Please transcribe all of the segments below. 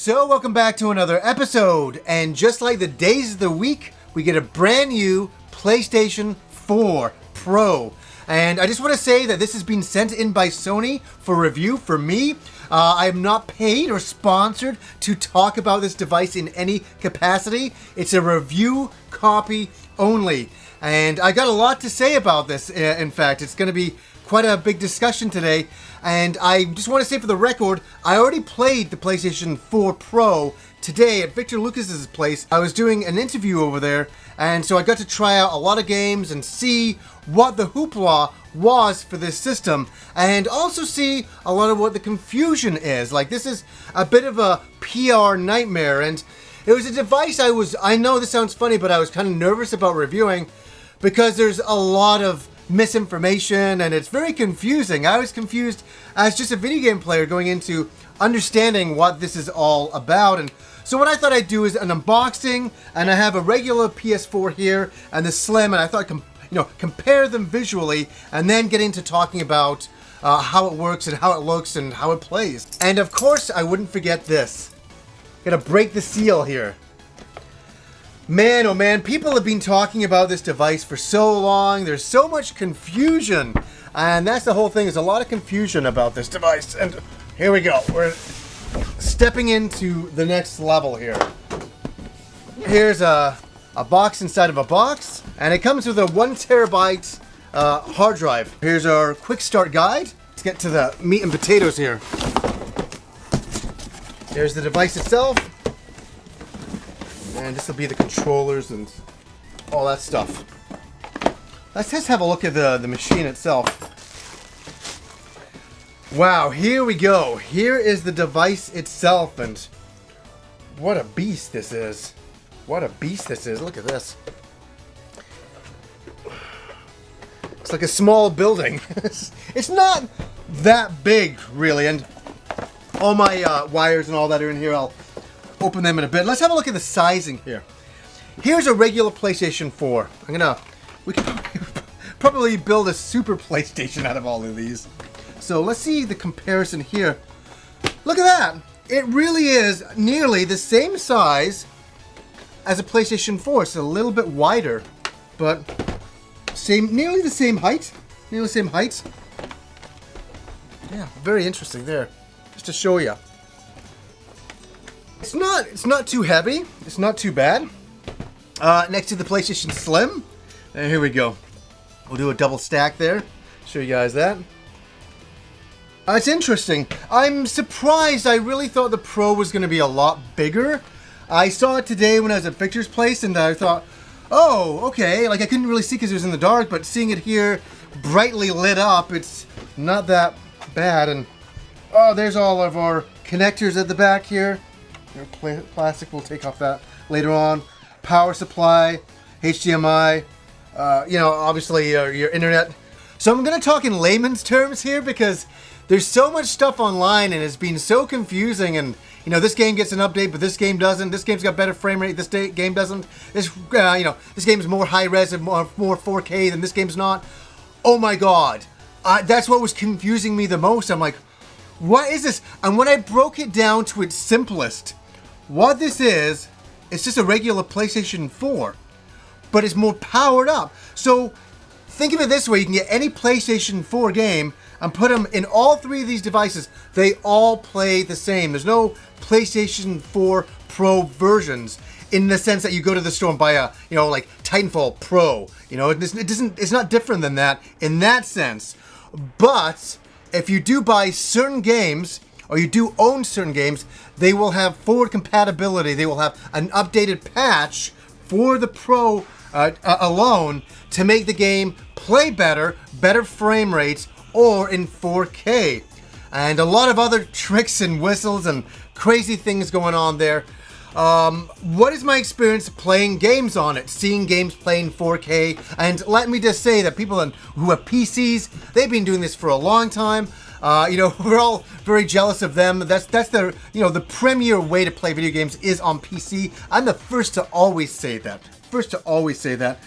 So welcome back to another episode, and just like the days of the week, we get a brand new PlayStation 4 Pro. And I just want to say that this has been sent in by Sony for review for me. I am not paid or sponsored to talk about this device in any capacity. It's a review copy only. And I got a lot to say about this, in fact. It's going to be quite a big discussion today. And I just want to say for the record, I already played the PlayStation 4 Pro today at Victor Lucas's place. I was doing an interview over there, and so I got to try out a lot of games and see what the hoopla was for this system, and also see a lot of what the confusion is. Like, this is a bit of a PR nightmare, and it was a device I know this sounds funny, but I was kind of nervous about reviewing because there's a lot of misinformation and it's very confusing. I was confused as just a video game player going into understanding what this is all about. And so what I thought I'd do is an unboxing, and I have a regular PS4 here and the Slim, and I thought compare them visually and then get into talking about how it works and how it looks and how it plays. And of course I wouldn't forget this. Gotta break the seal here. Man, oh man, people have been talking about this device for so long. There's so much confusion. And that's the whole thing. There's a lot of confusion about this device. And here we go. We're stepping into the next level here. Here's a box inside of a box. And it comes with a 1 terabyte hard drive. Here's our quick start guide. Let's get to the meat and potatoes here. There's the device itself. And this will be the controllers and all that stuff. Let's just have a look at the machine itself. Wow, here we go. Here is the device itself, and what a beast this is. What a beast this is. Look at this. It's like a small building. It's not that big, really, and all my wires and all that are in here. I'll open them in a bit. Let's have a look at the sizing here. Here's a regular PlayStation 4. We can probably build a super PlayStation out of all of these. So let's see the comparison here. Look at that. It really is nearly the same size as a PlayStation 4. It's a little bit wider, but nearly the same height. Nearly the same height. Yeah, very interesting there. Just to show you. It's not too heavy. It's not too bad. Next to the PlayStation Slim. And here we go. We'll do a double stack there. Show you guys that. It's interesting. I'm surprised. I really thought the Pro was going to be a lot bigger. I saw it today when I was at Victor's place, and I thought, oh, okay. Like, I couldn't really see because it was in the dark, but seeing it here brightly lit up, it's not that bad. And oh, there's all of our connectors at the back here. Plastic, we'll take off that later on. Power supply, HDMI, obviously your internet. So I'm going to talk in layman's terms here because there's so much stuff online and it's been so confusing. And this game gets an update, but this game doesn't. This game's got better frame rate. This game doesn't. This this game is more high res and more 4K than this game's not. Oh my God, that's what was confusing me the most. I'm like, what is this? And when I broke it down to its simplest, what this is, it's just a regular PlayStation 4, but it's more powered up. So think of it this way, you can get any PlayStation 4 game and put them in all three of these devices. They all play the same. There's no PlayStation 4 Pro versions in the sense that you go to the store and buy a, like Titanfall Pro. It's not different than that in that sense. But if you do buy certain games, or you do own certain games, they will have forward compatibility. They will have an updated patch for the Pro alone to make the game play better frame rates, or in 4K. And a lot of other tricks and whistles and crazy things going on there. What is my experience playing games on it? Seeing games playing 4K? And let me just say that people who have PCs, they've been doing this for a long time. We're all very jealous of them. That's the the premier way to play video games is on PC. I'm the first to always say that.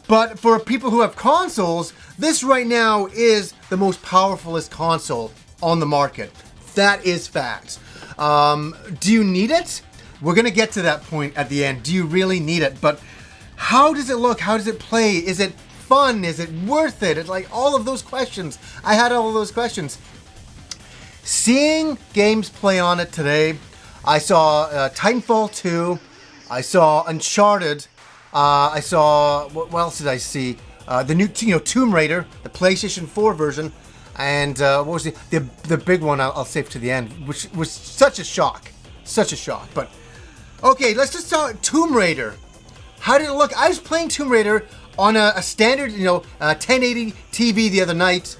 But for people who have consoles, this right now is the most powerfulest console on the market. That is fact. Do you need it? We're going to get to that point at the end. Do you really need it? But how does it look? How does it play? Is it fun? Is it worth it? It's like all of those questions. I had all of those questions. Seeing games play on it today, I saw Titanfall 2. I saw Uncharted. I saw, what else did I see? The new, Tomb Raider, the PlayStation 4 version. And what was the big one I'll save to the end, which was such a shock. Such a shock. But, okay, let's just talk Tomb Raider. How did it look? I was playing Tomb Raider on a standard, 1080 TV the other night.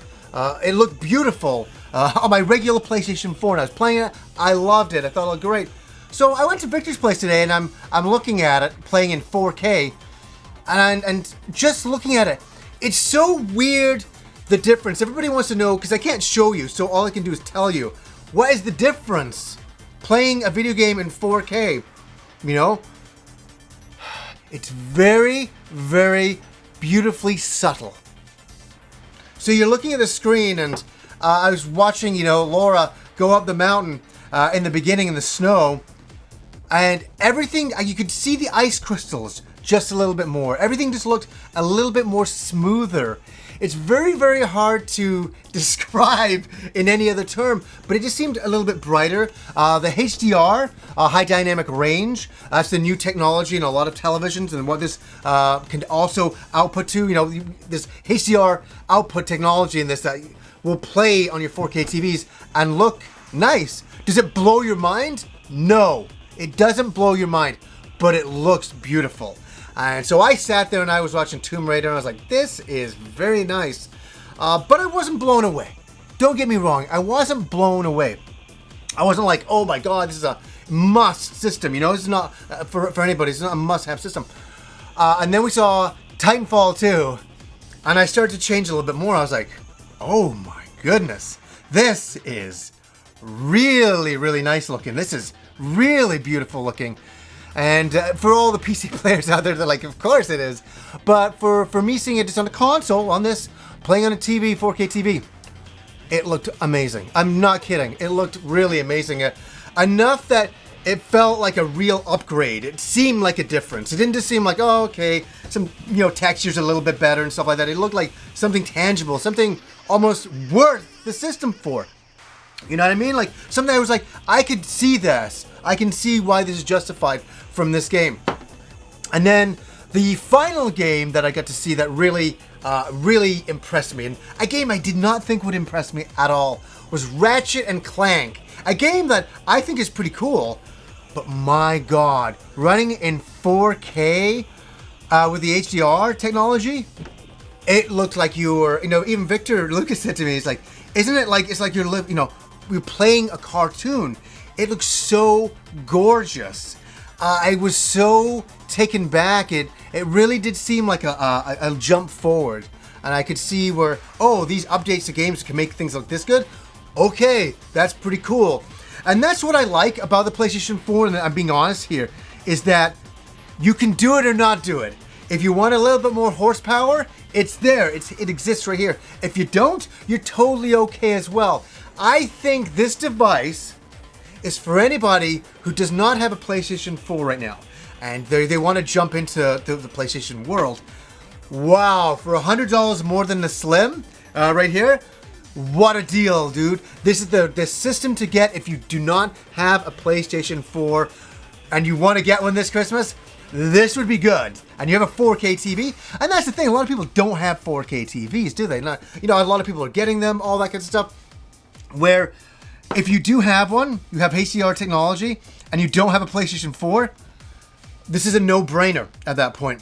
It looked beautiful on my regular PlayStation 4, and I was playing it. I loved it. I thought it looked great. So I went to Victor's place today, and I'm looking at it, playing in 4K, and just looking at it, it's so weird, the difference. Everybody wants to know, because I can't show you, so all I can do is tell you. What is the difference playing a video game in 4K? It's very, very beautifully subtle. So you're looking at the screen, and I was watching, Laura go up the mountain in the beginning in the snow, and everything, you could see the ice crystals just a little bit more. Everything just looked a little bit more smoother. It's very, very hard to describe in any other term, but it just seemed a little bit brighter. The HDR, high dynamic range, that's the new technology in a lot of televisions, and what this can also output to, this HDR output technology in this that will play on your 4K TVs and look nice. Does it blow your mind? No, it doesn't blow your mind, but it looks beautiful. And so I sat there and I was watching Tomb Raider and I was like, this is very nice. But I wasn't blown away. Don't get me wrong, I wasn't blown away. I wasn't like, oh my god, this is a must system. This is not, for anybody, it's not a must-have system. And then we saw Titanfall 2, and I started to change a little bit more. I was like, oh my goodness, this is really, really nice looking. This is really beautiful looking. And for all the PC players out there, they're like, of course it is. But for me seeing it just on a console, on this, playing on a TV, 4K TV, it looked amazing. I'm not kidding. It looked really amazing. Enough that it felt like a real upgrade. It seemed like a difference. It didn't just seem like, oh, okay, some, textures a little bit better and stuff like that. It looked like something tangible, something almost worth the system for. You know what I mean? Like, something I was like, I could see this. I can see why this is justified from this game. And then the final game that I got to see that really, really impressed me, and a game I did not think would impress me at all, was Ratchet and Clank. A game that I think is pretty cool, but my god, running in 4K with the HDR technology, it looked like you were, even Victor Lucas said to me, he's like, isn't it like, it's like you're playing a cartoon. It looks so gorgeous. I was so taken back. It really did seem like a jump forward. And I could see where, oh, these updates to games can make things look this good. Okay, that's pretty cool. And that's what I like about the PlayStation 4, and I'm being honest here, is that you can do it or not do it. If you want a little bit more horsepower, it's there. It exists right here. If you don't, you're totally okay as well. I think this device is for anybody who does not have a PlayStation 4 right now, and they want to jump into the PlayStation world. Wow, for $100 more than the Slim right here, what a deal, dude. This is the system to get if you do not have a PlayStation 4 and you want to get one this Christmas. This would be good. And you have a 4K TV. And that's the thing, a lot of people don't have 4K TVs, do they? Not, a lot of people are getting them, all that kind of stuff. Where if you do have one, you have HDR technology, and you don't have a PlayStation 4, this is a no-brainer at that point.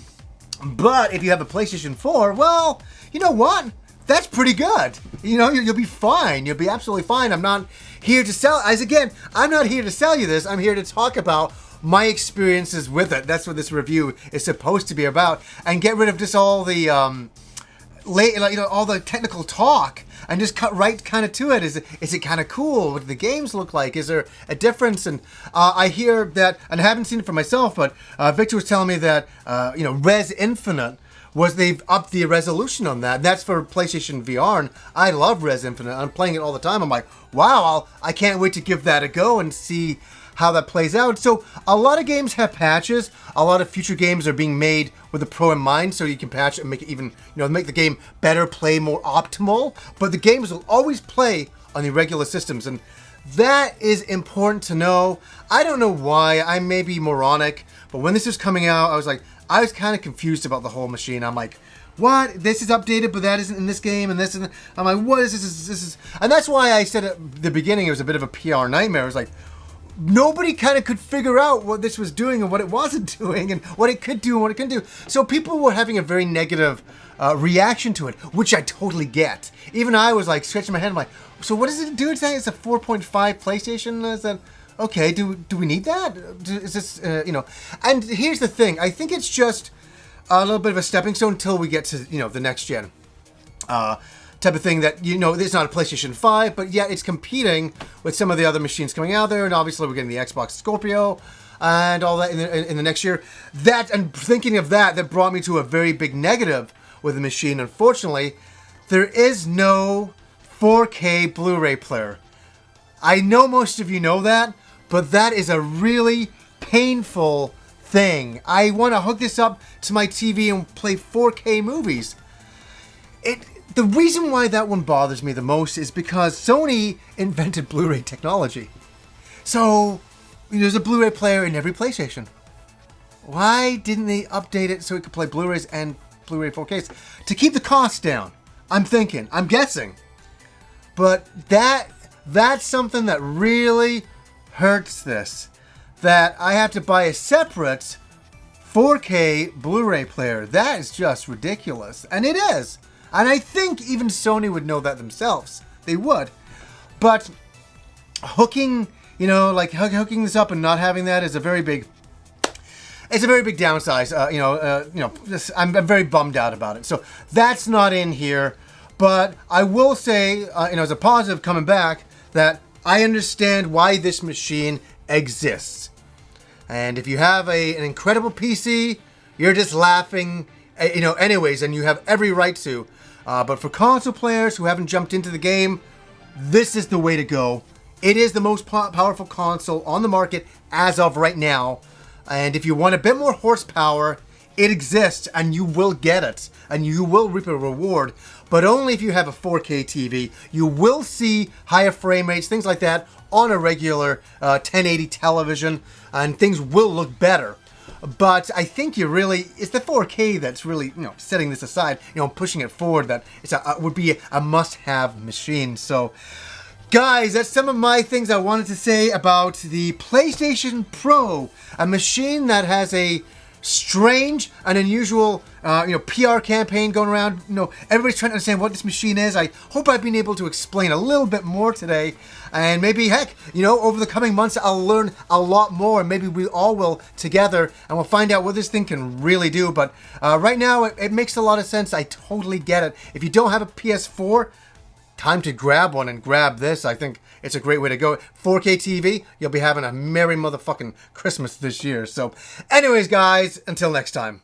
But if you have a PlayStation 4, well, you know what? That's pretty good. You'll be fine. You'll be absolutely fine. I'm not here to sell, I'm not here to sell you this. I'm here to talk about my experiences with it. That's what this review is supposed to be about. And get rid of just all the, all the technical talk, and just cut right kind of to it. Is it kind of cool? What do the games look like? Is there a difference? And I hear that, and I haven't seen it for myself, but Victor was telling me that Res Infinite was they've upped the resolution on that. And that's for PlayStation VR, and I love Res Infinite. I'm playing it all the time. I'm like, wow, I can't wait to give that a go and see how that plays out. So a lot of games have patches. A lot of future games are being made with the pro in mind, so you can patch it and make it even, make the game better, play more optimal. But the games will always play on the regular systems, and that is important to know. I don't know why. I may be moronic, but when this was coming out, I was kind of confused about the whole machine. I'm like, what? This is updated, but that isn't in this game, and this isn't. I'm like, what is this? This is, and that's why I said at the beginning it was a bit of a PR nightmare. It was like, nobody kind of could figure out what this was doing and what it wasn't doing, and what it could do and what it couldn't do. So people were having a very negative reaction to it, which I totally get. Even I was like scratching my head. I'm like, so what does it do? It's a 4.5 PlayStation. Is that okay? Do we need that? Is this And here's the thing. I think it's just a little bit of a stepping stone until we get to the next gen type of thing. That it's not a PlayStation 5, but yet it's competing with some of the other machines coming out there, and obviously we're getting the Xbox Scorpio and all that in the next year. That, and thinking of that brought me to a very big negative with the machine. Unfortunately, there is no 4K Blu-ray player. I know most of you know that, but that is a really painful thing. I want to hook this up to my TV and play 4K movies. The reason why that one bothers me the most is because Sony invented Blu-ray technology. So, there's a Blu-ray player in every PlayStation. Why didn't they update it so it could play Blu-rays and Blu-ray 4Ks? To keep the cost down. I'm guessing. But that's something that really hurts this. That I have to buy a separate 4K Blu-ray player. That is just ridiculous. And it is. And I think even Sony would know that themselves. They would. But hooking, hooking this up and not having that is a very big... It's a very big downside. I'm very bummed out about it. So that's not in here. But I will say, as a positive coming back, that I understand why this machine exists. And if you have an incredible PC, you're just laughing, anyways, and you have every right to. But for console players who haven't jumped into the game, this is the way to go. It is the most powerful console on the market as of right now. And if you want a bit more horsepower, it exists, and you will get it, and you will reap a reward, but only if you have a 4K TV. You will see higher frame rates, things like that, on a regular 1080 television, and things will look better. But I think it's the 4K that's really, setting this aside, pushing it forward, that would be a must-have machine. So, guys, that's some of my things I wanted to say about the PlayStation Pro, a machine that has a strange and unusual, PR campaign going around. Everybody's trying to understand what this machine is. I hope I've been able to explain a little bit more today, and maybe, heck, over the coming months, I'll learn a lot more, and maybe we all will together, and we'll find out what this thing can really do. But right now, it makes a lot of sense. I totally get it. If you don't have a PS4, time to grab one and grab this. I think it's a great way to go. 4K TV, you'll be having a merry motherfucking Christmas this year. So anyways, guys, until next time.